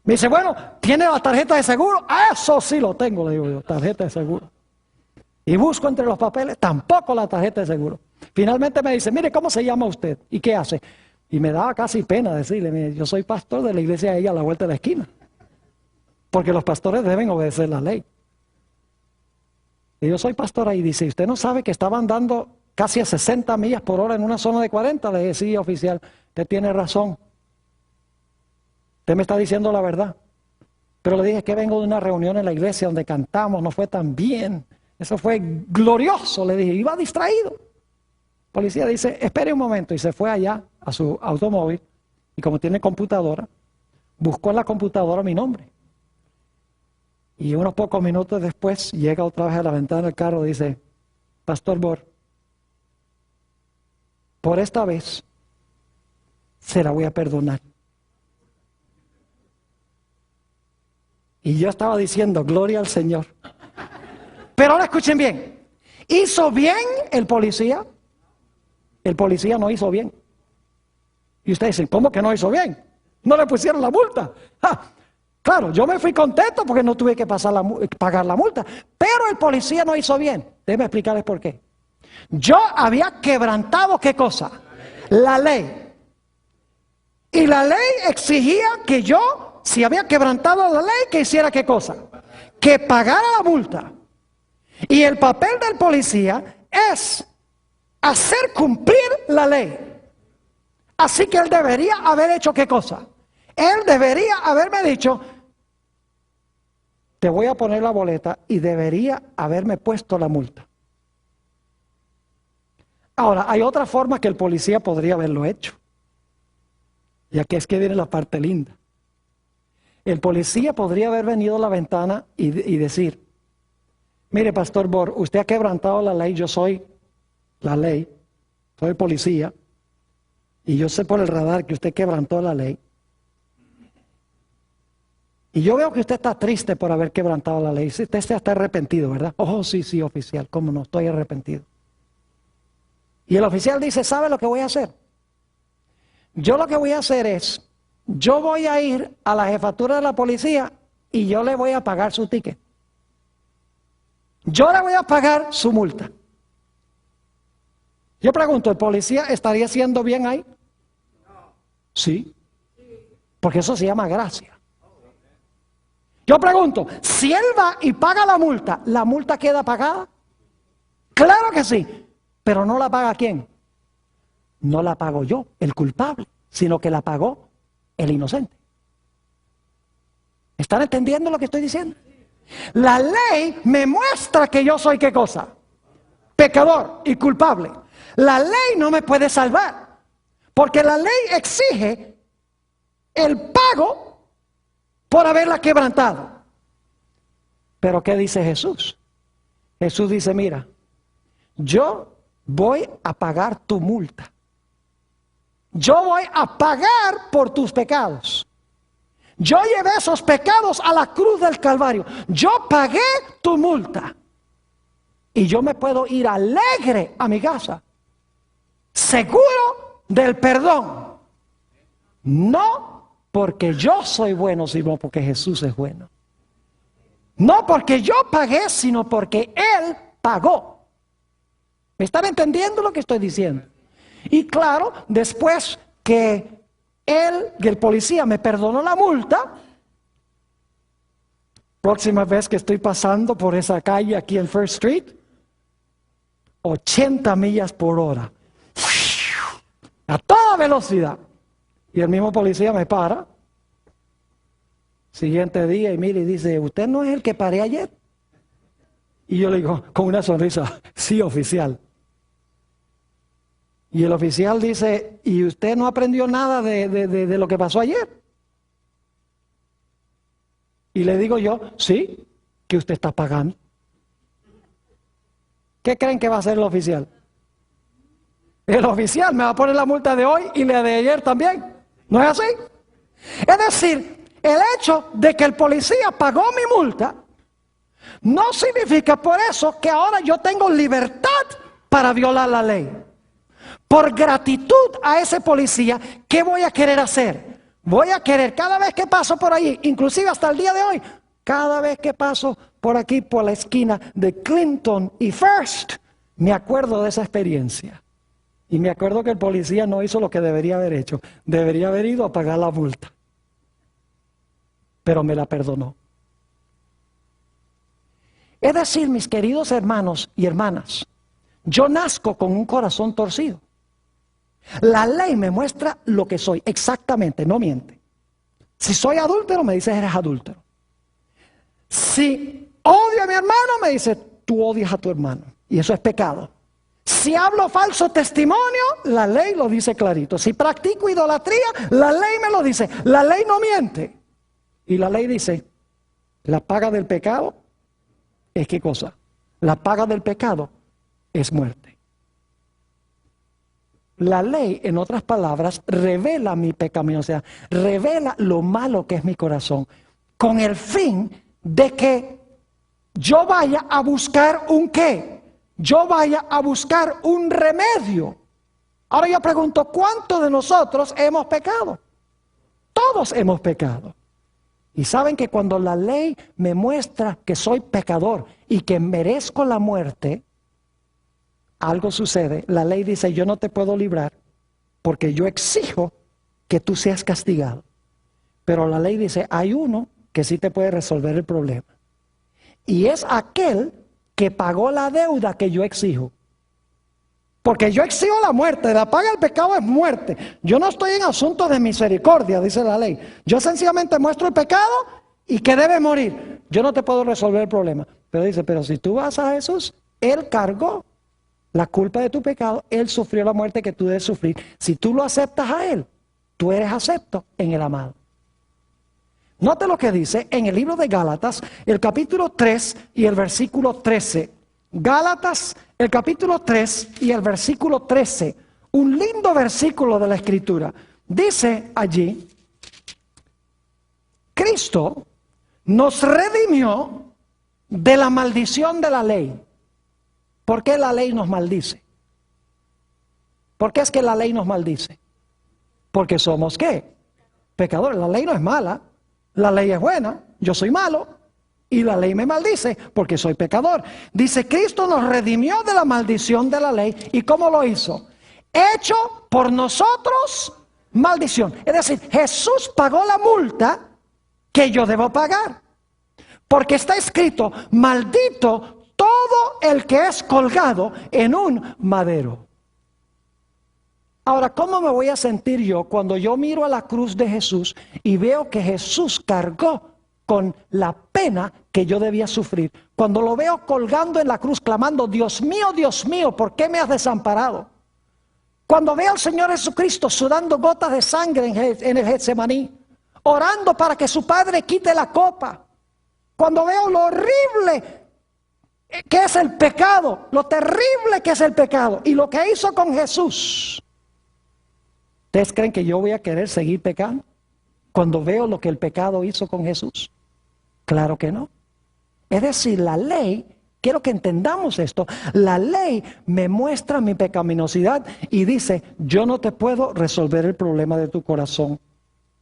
Me dice, bueno, ¿tiene la tarjeta de seguro? Eso sí lo tengo, le digo yo, tarjeta de seguro. Y busco entre los papeles, tampoco la tarjeta de seguro. Finalmente me dice, mire, ¿cómo se llama usted? ¿Y qué hace? Y me daba casi pena decirle, mire, yo soy pastor de la iglesia de ella a la vuelta de la esquina. Porque los pastores deben obedecer la ley. Y yo soy pastor ahí. Dice, ¿usted no sabe que estaban dando casi a 60 millas por hora en una zona de 40? Le dije, sí, oficial, usted tiene razón. Usted me está diciendo la verdad. Pero le dije que vengo de una reunión en la iglesia donde cantamos, no fue tan bien. Eso fue glorioso, le dije, iba distraído. El policía dice, espere un momento, y se fue allá a su automóvil, y como tiene computadora, buscó en la computadora mi nombre. Y unos pocos minutos después, llega otra vez a la ventana del carro y dice, Pastor Bor, por esta vez, se la voy a perdonar. Y yo estaba diciendo, gloria al Señor. Pero ahora escuchen bien, ¿hizo bien el policía? El policía no hizo bien. Y ustedes dicen, ¿cómo que no hizo bien? No le pusieron la multa. Claro, yo me fui contento porque no tuve que pagar la multa. Pero el policía no hizo bien. Déjenme explicarles por qué. Yo había quebrantado, ¿qué cosa? La ley. Y la ley exigía que yo, si había quebrantado la ley, que hiciera ¿qué cosa? Que pagara la multa. Y el papel del policía es hacer cumplir la ley. Así que él debería haber hecho ¿qué cosa? Él debería haberme dicho, te voy a poner la boleta, y debería haberme puesto la multa. Ahora, hay otra forma que el policía podría haberlo hecho. Y aquí es que viene la parte linda. El policía podría haber venido a la ventana y decir, mire, Pastor Bor, usted ha quebrantado la ley, yo soy la ley, soy policía, y yo sé por el radar que usted quebrantó la ley. Y yo veo que usted está triste por haber quebrantado la ley. Usted está arrepentido, ¿verdad? Oh, sí, sí, oficial, cómo no, estoy arrepentido. Y el oficial dice, ¿sabe lo que voy a hacer? Yo lo que voy a hacer es, yo voy a ir a la jefatura de la policía y yo le voy a pagar su ticket. Yo le voy a pagar su multa. Yo pregunto, ¿el policía estaría haciendo bien ahí? Sí, porque eso se llama gracia. Yo pregunto, si él va y paga la multa queda pagada? Claro que sí, pero no la paga ¿quién? No la pago yo, el culpable, sino que la pagó el inocente. ¿Están entendiendo lo que estoy diciendo? La ley me muestra que yo soy ¿qué cosa? Pecador y culpable. La ley no me puede salvar, porque la ley exige el pago por haberla quebrantado. Pero ¿qué dice Jesús? Jesús dice, mira, yo voy a pagar tu multa. Yo voy a pagar por tus pecados. Yo llevé esos pecados a la cruz del Calvario. Yo pagué tu multa. Y yo me puedo ir alegre a mi casa, seguro del perdón. No porque yo soy bueno, sino porque Jesús es bueno. No porque yo pagué, sino porque Él pagó. ¿Me están entendiendo lo que estoy diciendo? Y claro, después que el policía me perdonó la multa, próxima vez que estoy pasando por esa calle aquí en First Street, 80 millas por hora, a toda velocidad. Y el mismo policía me para, siguiente día, y mire y dice, ¿usted no es el que paré ayer? Y yo le digo, con una sonrisa, sí, oficial. Y el oficial dice, ¿y usted no aprendió nada de lo que pasó ayer? Y le digo yo, sí, que usted está pagando. ¿Qué creen que va a hacer el oficial? El oficial me va a poner la multa de hoy y la de ayer también. ¿No es así? Es decir, el hecho de que el policía pagó mi multa no significa por eso que ahora yo tengo libertad para violar la ley. Por gratitud a ese policía, ¿qué voy a querer hacer? Voy a querer cada vez que paso por ahí, inclusive hasta el día de hoy, cada vez que paso por aquí, por la esquina de Clinton y First, me acuerdo de esa experiencia. Y me acuerdo que el policía no hizo lo que debería haber hecho. Debería haber ido a pagar la multa. Pero me la perdonó. Es decir, mis queridos hermanos y hermanas, yo nazco con un corazón torcido. La ley me muestra lo que soy, exactamente, no miente. Si soy adúltero, me dice eres adúltero. Si odio a mi hermano, me dice tú odias a tu hermano. Y eso es pecado. Si hablo falso testimonio, la ley lo dice clarito. Si practico idolatría, la ley me lo dice. La ley no miente. Y la ley dice, la paga del pecado es ¿qué cosa? La paga del pecado es muerte. La ley, en otras palabras, revela mi pecaminosidad, revela lo malo que es mi corazón, con el fin de que yo vaya a buscar un ¿qué? Yo vaya a buscar un remedio. Ahora yo pregunto, ¿cuántos de nosotros hemos pecado? Todos hemos pecado. Y saben que cuando la ley me muestra que soy pecador y que merezco la muerte, algo sucede. La ley dice, yo no te puedo librar porque yo exijo que tú seas castigado. Pero la ley dice, hay uno que sí te puede resolver el problema. Y es aquel que pagó la deuda que yo exijo. Porque yo exijo la muerte, la paga del pecado es muerte. Yo no estoy en asuntos de misericordia, dice la ley. Yo sencillamente muestro el pecado y que debe morir. Yo no te puedo resolver el problema. Pero dice, pero si tú vas a Jesús, Él cargó la culpa de tu pecado, Él sufrió la muerte que tú debes sufrir. Si tú lo aceptas a Él, tú eres acepto en el amado. Note lo que dice en el libro de Gálatas, el capítulo 3 y el versículo 13. Gálatas, el capítulo 3 y el versículo 13. Un lindo versículo de la Escritura. Dice allí, Cristo nos redimió de la maldición de la ley. ¿Por qué la ley nos maldice? ¿Por qué es que la ley nos maldice? Porque somos ¿qué? Pecadores. La ley no es mala, la ley es buena, yo soy malo y la ley me maldice porque soy pecador. Dice, Cristo nos redimió de la maldición de la ley. ¿Y cómo lo hizo? Hecho por nosotros maldición. Es decir, Jesús pagó la multa que yo debo pagar. Porque está escrito, maldito todo el que es colgado en un madero. Ahora, ¿cómo me voy a sentir yo cuando yo miro a la cruz de Jesús y veo que Jesús cargó con la pena que yo debía sufrir? Cuando lo veo colgando en la cruz clamando, Dios mío, ¿por qué me has desamparado? Cuando veo al Señor Jesucristo sudando gotas de sangre en el Getsemaní, orando para que su Padre quite la copa. Cuando veo lo horrible que es el pecado, lo terrible que es el pecado y lo que hizo con Jesús. ¿Ustedes creen que yo voy a querer seguir pecando cuando veo lo que el pecado hizo con Jesús? Claro que no. Es decir, la ley, quiero que entendamos esto, la ley me muestra mi pecaminosidad y dice, yo no te puedo resolver el problema de tu corazón.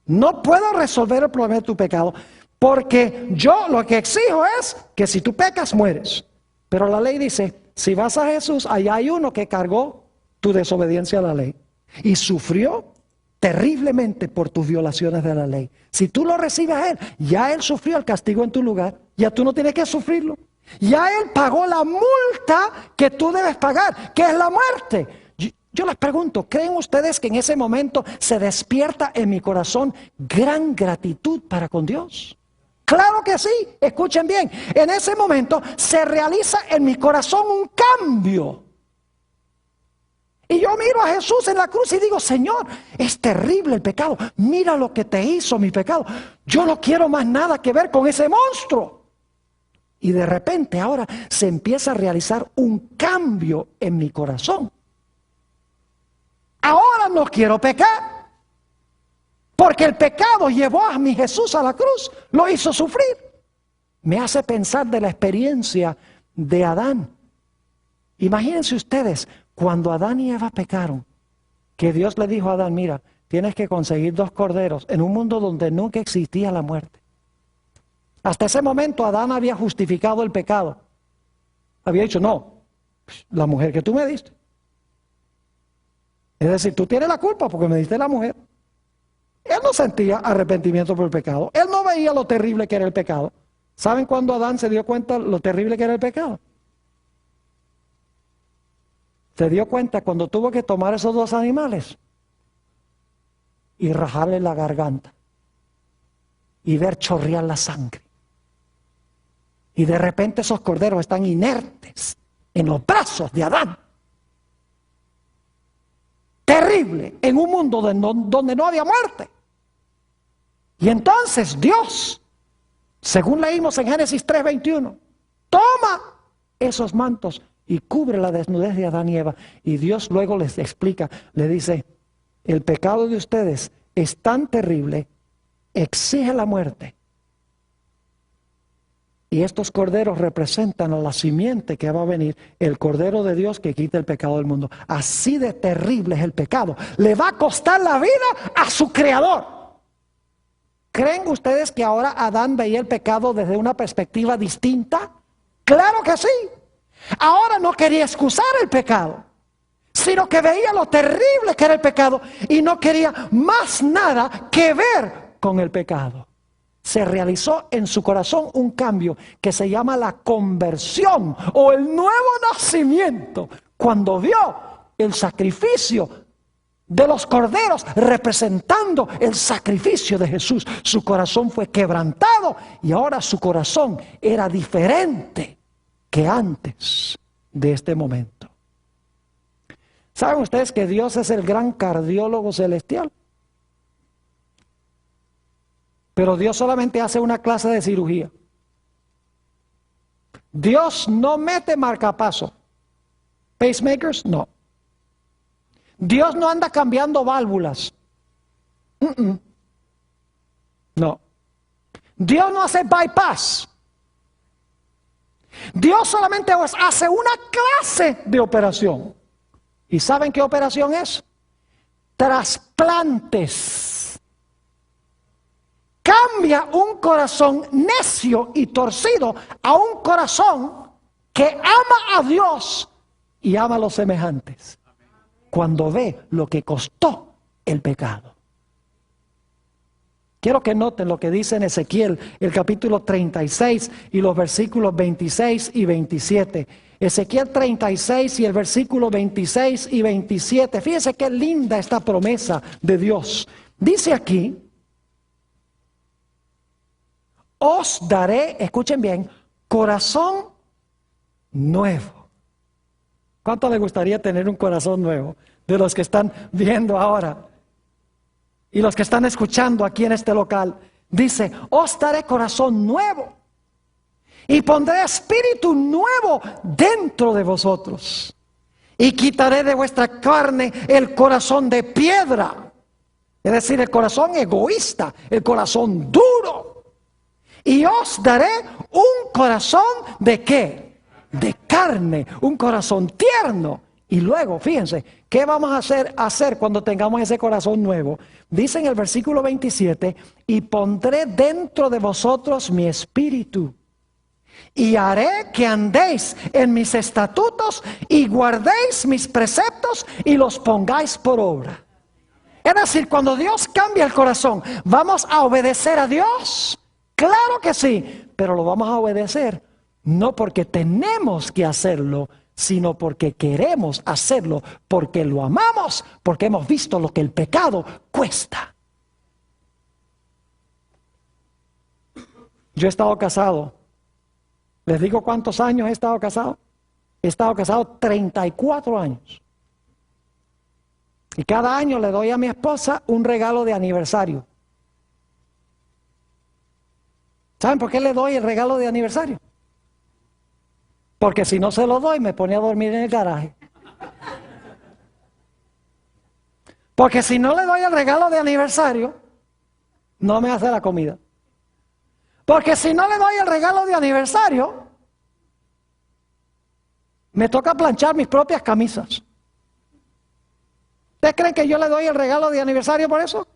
No puedo resolver el problema de tu pecado, porque yo lo que exijo es que si tú pecas, mueres. Pero la ley dice, si vas a Jesús, allá hay uno que cargó tu desobediencia a la ley y sufrió terriblemente por tus violaciones de la ley. Si tú lo recibes a Él, ya Él sufrió el castigo en tu lugar, ya tú no tienes que sufrirlo. Ya Él pagó la multa que tú debes pagar, que es la muerte. Yo les pregunto, ¿creen ustedes que en ese momento se despierta en mi corazón gran gratitud para con Dios? Claro que sí, escuchen bien, en ese momento se realiza en mi corazón un cambio. Y yo miro a Jesús en la cruz y digo, Señor, es terrible el pecado, mira lo que te hizo mi pecado. Yo no quiero más nada que ver con ese monstruo. Y de repente ahora se empieza a realizar un cambio en mi corazón. Ahora no quiero pecar. Porque el pecado llevó a mi Jesús a la cruz, lo hizo sufrir. Me hace pensar de la experiencia de Adán. Imagínense ustedes, cuando Adán y Eva pecaron, que Dios le dijo a Adán, mira, tienes que conseguir 2 corderos en un mundo donde nunca existía la muerte. Hasta ese momento Adán había justificado el pecado. Había dicho, no, la mujer que tú me diste. Es decir, tú tienes la culpa porque me diste la mujer. Él no sentía arrepentimiento por el pecado. Él no veía lo terrible que era el pecado. ¿Saben cuándo Adán se dio cuenta lo terrible que era el pecado? Se dio cuenta cuando tuvo que tomar esos 2 animales y rajarle la garganta y ver chorrear la sangre. Y de repente esos corderos están inertes en los brazos de Adán. Terrible, en un mundo donde no había muerte. Y entonces Dios, según leímos en Génesis 3:21, toma esos mantos y cubre la desnudez de Adán y Eva. Y Dios luego les explica, le dice, el pecado de ustedes es tan terrible, exige la muerte. Y estos corderos representan a la simiente que va a venir, el Cordero de Dios que quita el pecado del mundo. Así de terrible es el pecado. Le va a costar la vida a su Creador. ¿Creen ustedes que ahora Adán veía el pecado desde una perspectiva distinta? ¡Claro que sí! Ahora no quería excusar el pecado, sino que veía lo terrible que era el pecado y no quería más nada que ver con el pecado. se realizó en su corazón un cambio que se llama la conversión o el nuevo nacimiento. Cuando vio el sacrificio de los corderos representando el sacrificio de Jesús, su corazón fue quebrantado y ahora su corazón era diferente que antes de este momento. ¿Saben ustedes que Dios es el gran cardiólogo celestial? Pero Dios solamente hace una clase de cirugía. Dios no mete marcapaso. Pacemakers, no. Dios no anda cambiando válvulas. No. Dios no hace bypass. Dios solamente hace una clase de operación. ¿Y saben qué operación es? Trasplantes. Cambia un corazón necio y torcido a un corazón que ama a Dios y ama a los semejantes. Cuando ve lo que costó el pecado. Quiero que noten lo que dice en Ezequiel, el capítulo 36 y los versículos 26 y 27. Ezequiel 36 y el versículo 26 y 27. Fíjense qué linda esta promesa de Dios. Dice aquí: os daré, escuchen bien, corazón nuevo. ¿Cuánto le gustaría tener un corazón nuevo? De los que están viendo ahora y los que están escuchando aquí en este local. Dice: os daré corazón nuevo y pondré espíritu nuevo dentro de vosotros y quitaré de vuestra carne el corazón de piedra, es decir, el corazón egoísta, el corazón duro. Y os daré un corazón ¿de qué? De carne, un corazón tierno. Y luego, fíjense, ¿qué vamos a hacer cuando tengamos ese corazón nuevo? Dice en el versículo 27, y pondré dentro de vosotros mi espíritu, y haré que andéis en mis estatutos, y guardéis mis preceptos, y los pongáis por obra. Es decir, cuando Dios cambia el corazón, ¿vamos a obedecer a Dios? Claro que sí, pero lo vamos a obedecer no porque tenemos que hacerlo, sino porque queremos hacerlo, porque lo amamos, porque hemos visto lo que el pecado cuesta. Yo he estado casado. ¿Les digo cuántos años he estado casado? He estado casado 34 años. Y cada año le doy a mi esposa un regalo de aniversario. ¿Saben por qué le doy el regalo de aniversario? Porque si no se lo doy, me pone a dormir en el garaje. Porque si no le doy el regalo de aniversario, no me hace la comida. Porque si no le doy el regalo de aniversario, me toca planchar mis propias camisas. ¿Ustedes creen que yo le doy el regalo de aniversario por eso?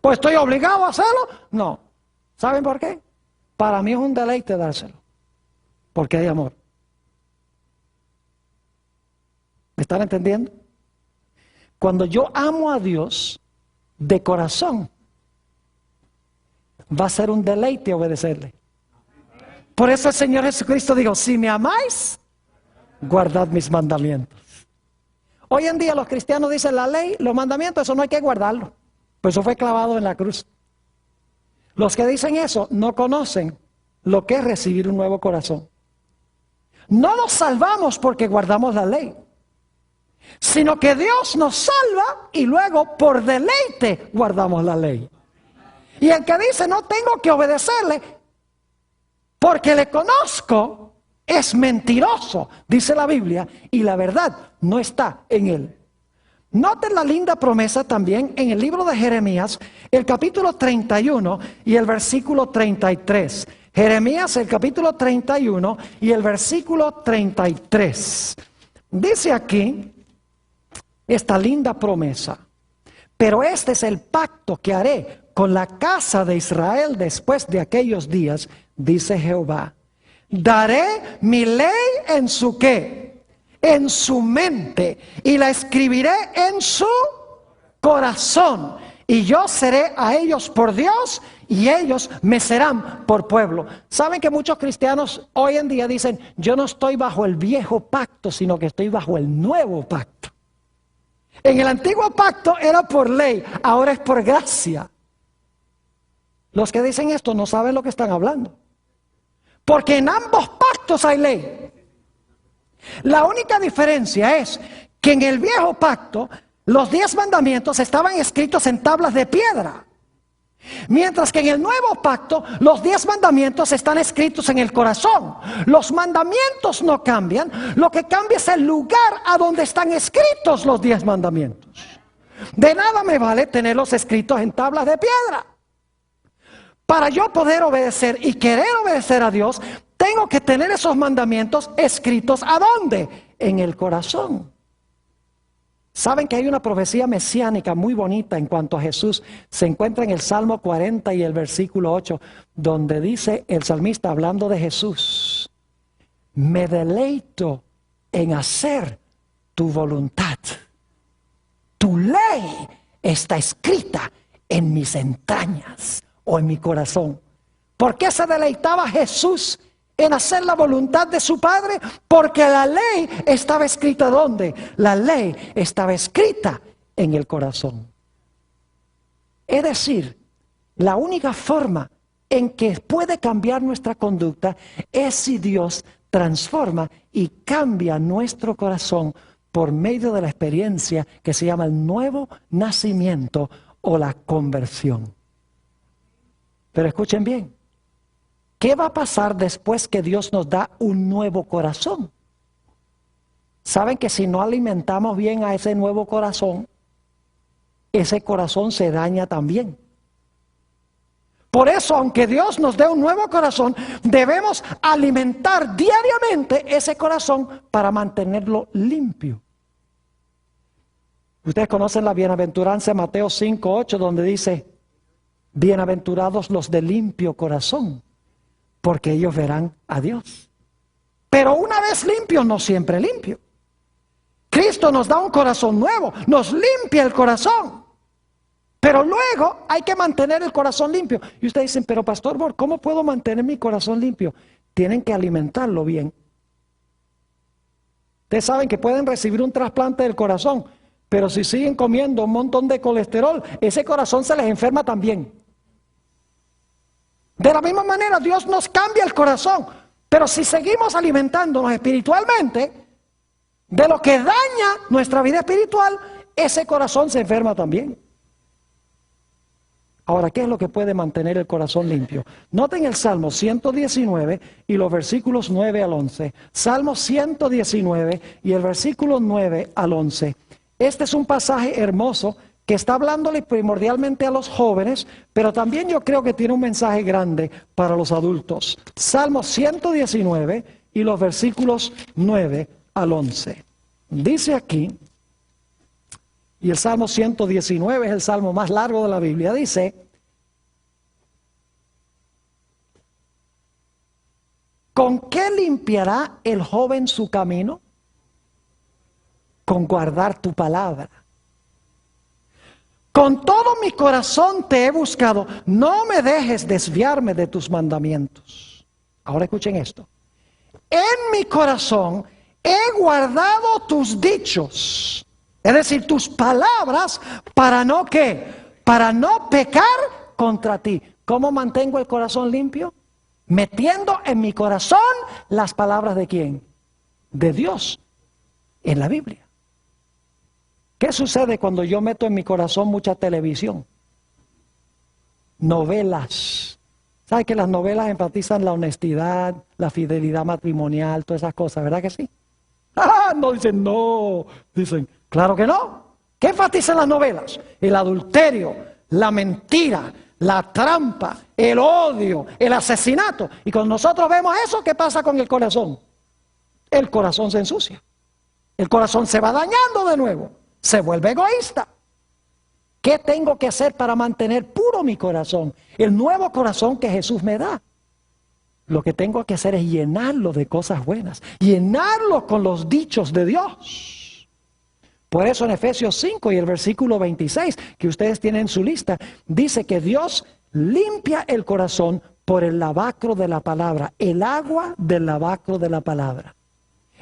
¿Pues estoy obligado a hacerlo? No. ¿Saben por qué? Para mí es un deleite dárselo, porque hay amor. ¿Me están entendiendo? Cuando yo amo a Dios de corazón, va a ser un deleite obedecerle. Por eso el Señor Jesucristo dijo: si me amáis, guardad mis mandamientos. Hoy en día los cristianos dicen: la ley, los mandamientos, eso no hay que guardarlo, pues eso fue clavado en la cruz. Los que dicen eso no conocen lo que es recibir un nuevo corazón. No nos salvamos porque guardamos la ley, sino que Dios nos salva y luego por deleite guardamos la ley. Y el que dice: no tengo que obedecerle porque le conozco, es mentiroso, dice la Biblia, y la verdad no está en él. Noten la linda promesa también en el libro de Jeremías, el capítulo 31 y el versículo 33. Jeremías, el capítulo 31 y el versículo 33. Dice aquí esta linda promesa: pero este es el pacto que haré con la casa de Israel después de aquellos días, dice Jehová. Daré mi ley en su ¿qué? En su mente, y la escribiré en su corazón, y yo seré a ellos por Dios y ellos me serán por pueblo. ¿Saben que muchos cristianos hoy en día dicen, yo no estoy bajo el viejo pacto, sino que estoy bajo el nuevo pacto? En el antiguo pacto era por ley, ahora es por gracia. Los que dicen esto no saben lo que están hablando. Porque en ambos pactos hay ley. La única diferencia es que en el viejo pacto los 10 mandamientos estaban escritos en tablas de piedra. Mientras que en el nuevo pacto los 10 mandamientos están escritos en el corazón. Los mandamientos no cambian, lo que cambia es el lugar a donde están escritos los 10 mandamientos. De nada me vale tenerlos escritos en tablas de piedra. Para yo poder obedecer y querer obedecer a Dios, tengo que tener esos mandamientos escritos ¿a dónde? En el corazón. Saben que hay una profecía mesiánica muy bonita en cuanto a Jesús. Se encuentra en el Salmo 40 y el versículo 8, donde dice el salmista hablando de Jesús: me deleito en hacer tu voluntad. Tu ley está escrita en mis entrañas o en mi corazón. ¿Por qué se deleitaba Jesús en hacer la voluntad de su Padre? Porque la ley estaba escrita ¿dónde? La ley estaba escrita en el corazón. Es decir, la única forma en que puede cambiar nuestra conducta es si Dios transforma y cambia nuestro corazón por medio de la experiencia que se llama el nuevo nacimiento o la conversión. Pero escuchen bien, ¿qué va a pasar después que Dios nos da un nuevo corazón? Saben que si no alimentamos bien a ese nuevo corazón, ese corazón se daña también. Por eso, aunque Dios nos dé un nuevo corazón, debemos alimentar diariamente ese corazón para mantenerlo limpio. Ustedes conocen la bienaventuranza de Mateo 5:8, donde dice: bienaventurados los de limpio corazón, porque ellos verán a Dios. Pero una vez limpio, no siempre limpio. Cristo nos da un corazón nuevo, nos limpia el corazón. Pero luego hay que mantener el corazón limpio. Y ustedes dicen, pero pastor, ¿cómo puedo mantener mi corazón limpio? Tienen que alimentarlo bien. Ustedes saben que pueden recibir un trasplante del corazón, pero si siguen comiendo un montón de colesterol, ese corazón se les enferma también. De la misma manera, Dios nos cambia el corazón, pero si seguimos alimentándonos espiritualmente, de lo que daña nuestra vida espiritual, ese corazón se enferma también. Ahora, ¿qué es lo que puede mantener el corazón limpio? Noten el Salmo 119 y los versículos 9 al 11. Salmo 119 y el versículo 9 al 11. Este es un pasaje hermoso que está hablándole primordialmente a los jóvenes, pero también yo creo que tiene un mensaje grande para los adultos. Salmo 119 y los versículos 9 al 11. Dice aquí, y el Salmo 119 es el salmo más largo de la Biblia, dice: ¿con qué limpiará el joven su camino? Con guardar tu palabra. Con todo mi corazón te he buscado, no me dejes desviarme de tus mandamientos. Ahora escuchen esto. En mi corazón he guardado tus dichos, es decir, tus palabras, para no ¿qué? Para no pecar contra ti. ¿Cómo mantengo el corazón limpio? Metiendo en mi corazón las palabras ¿de quién? De Dios, en la Biblia. ¿Qué sucede cuando yo meto en mi corazón mucha televisión? Novelas. ¿Sabe que las novelas enfatizan la honestidad, la fidelidad matrimonial, todas esas cosas, verdad que sí? ¡Ah! No dicen no. Dicen, claro que no. ¿Qué enfatizan las novelas? El adulterio, la mentira, la trampa, el odio, el asesinato. Y cuando nosotros vemos eso, ¿qué pasa con el corazón? El corazón se ensucia. El corazón se va dañando de nuevo. Se vuelve egoísta. ¿Qué tengo que hacer para mantener puro mi corazón? El nuevo corazón que Jesús me da. Lo que tengo que hacer es llenarlo de cosas buenas. Llenarlo con los dichos de Dios. Por eso en Efesios 5 y el versículo 26, que ustedes tienen en su lista, dice que Dios limpia el corazón por el lavacro de la palabra, el agua del lavacro de la palabra.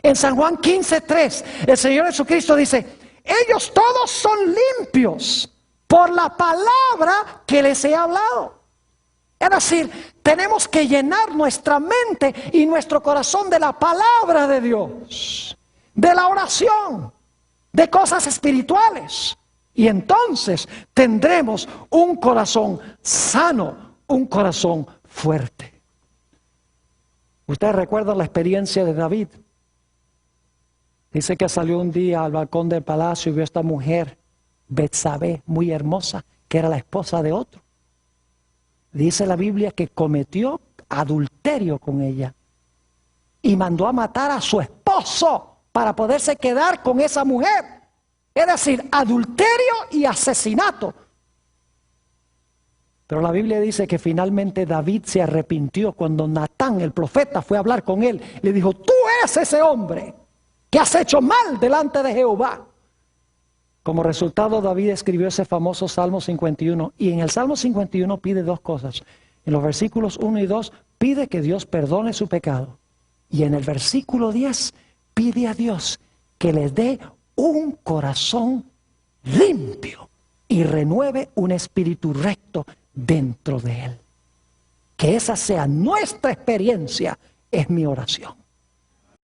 En San Juan 15:3, el Señor Jesucristo dice, ellos todos son limpios por la palabra que les he hablado. Es decir, tenemos que llenar nuestra mente y nuestro corazón de la palabra de Dios, de la oración, de cosas espirituales. Y entonces tendremos un corazón sano, un corazón fuerte. Ustedes recuerdan la experiencia de David. Dice que salió un día al balcón del palacio y vio a esta mujer, Betsabé, muy hermosa, que era la esposa de otro. Dice la Biblia que cometió adulterio con ella y mandó a matar a su esposo para poderse quedar con esa mujer. Es decir, adulterio y asesinato. Pero la Biblia dice que finalmente David se arrepintió cuando Natán, el profeta, fue a hablar con él. Le dijo, tú eres ese hombre que has hecho mal delante de Jehová. Como resultado, David escribió ese famoso Salmo 51. Y en el Salmo 51 pide dos cosas. En los versículos 1 y 2 pide que Dios perdone su pecado. Y en el versículo 10 pide a Dios que les dé un corazón limpio y renueve un espíritu recto dentro de él. Que esa sea nuestra experiencia, es mi oración.